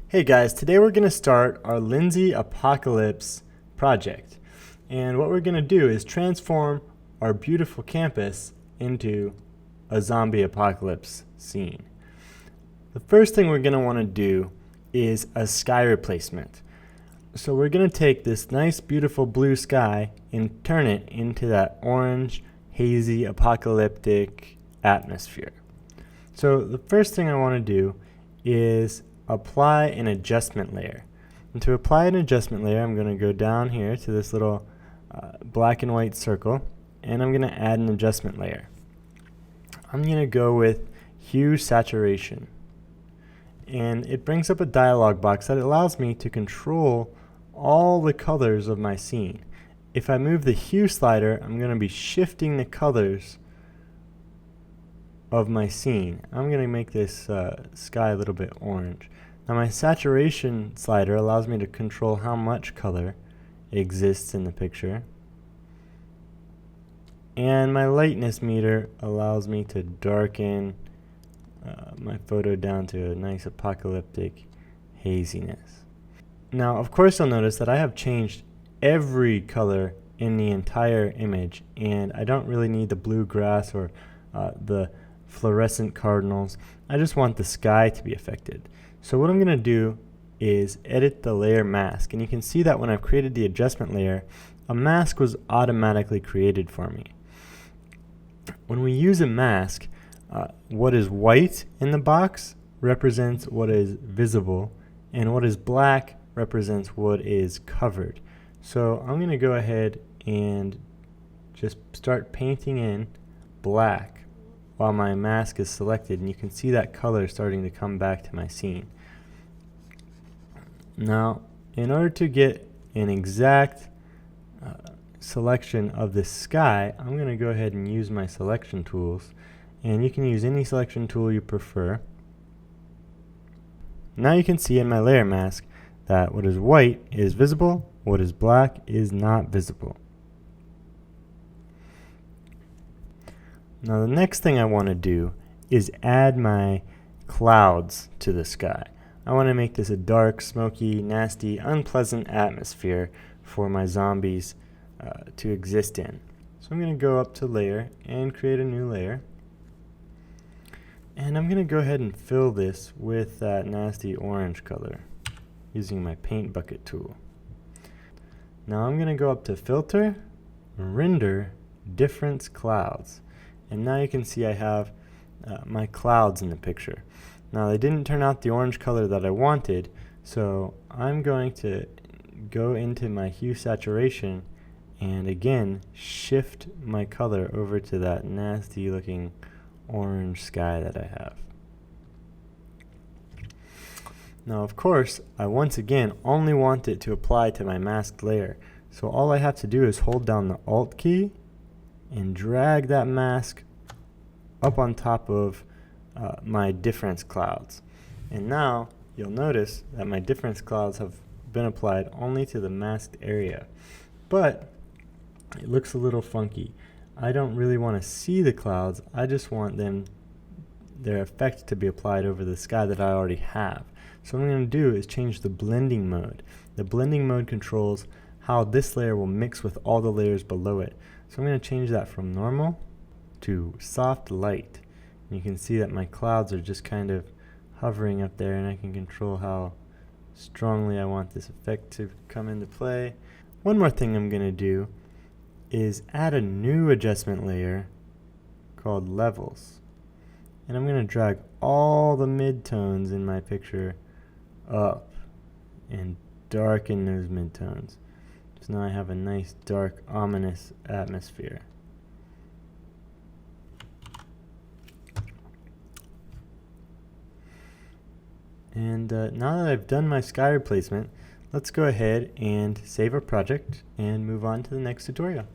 Hey guys, today we're going to start our Lindsay Apocalypse project. And what we're going to do is transform our beautiful campus into a zombie apocalypse scene. The first thing we're going to want to do is a sky replacement. So we're going to take this nice beautiful blue sky and turn it into that orange, hazy, apocalyptic atmosphere. So the first thing I want to do is apply an adjustment layer. And to apply an adjustment layer, I'm going to go down here to this little black and white circle, and I'm going to add an adjustment layer. I'm going to go with hue saturation. And it brings up a dialog box that allows me to control all the colors of my scene. If I move the hue slider, I'm going to be shifting the colors of my scene. I'm going to make this sky a little bit orange. Now my saturation slider allows me to control how much color exists in the picture. And my lightness meter allows me to darken my photo down to a nice apocalyptic haziness. Now of course you'll notice that I have changed every color in the entire image, and I don't really need the blue grass or the fluorescent cardinals. I just want the sky to be affected. So what I'm going to do is edit the layer mask, and you can see that when I've created the adjustment layer, a mask was automatically created for me. When we use a mask, what is white in the box represents what is visible, and what is black represents what is covered. So I'm going to go ahead and just start painting in black while my mask is selected, and you can see that color starting to come back to my scene. Now, in order to get an exact selection of the sky, I'm going to go ahead and use my selection tools, and you can use any selection tool you prefer. Now you can see in my layer mask that what is white is visible, what is black is not visible. Now the next thing I want to do is add my clouds to the sky. I want to make this a dark, smoky, nasty, unpleasant atmosphere for my zombies to exist in. So I'm going to go up to layer and create a new layer. And I'm going to go ahead and fill this with that nasty orange color using my paint bucket tool. Now I'm going to go up to filter, render, difference clouds. And now you can see I have my clouds in the picture. Now they didn't turn out the orange color that I wanted, so I'm going to go into my hue saturation and again shift my color over to that nasty looking orange sky that I have. Now of course I once again only want it to apply to my masked layer, so all I have to do is hold down the Alt key and drag that mask up on top of my difference clouds. And now you'll notice that my difference clouds have been applied only to the masked area. But it looks a little funky. I don't really want to see the clouds, I just want their effect to be applied over the sky that I already have. So what I'm going to do is change the blending mode. The blending mode controls how this layer will mix with all the layers below it. So I'm going to change that from normal to soft light. And you can see that my clouds are just kind of hovering up there, and I can control how strongly I want this effect to come into play. One more thing I'm going to do is add a new adjustment layer called levels. And I'm going to drag all the midtones in my picture up and darken those midtones. So now I have a nice dark ominous atmosphere. And now that I've done my sky replacement, let's go ahead and save our project and move on to the next tutorial.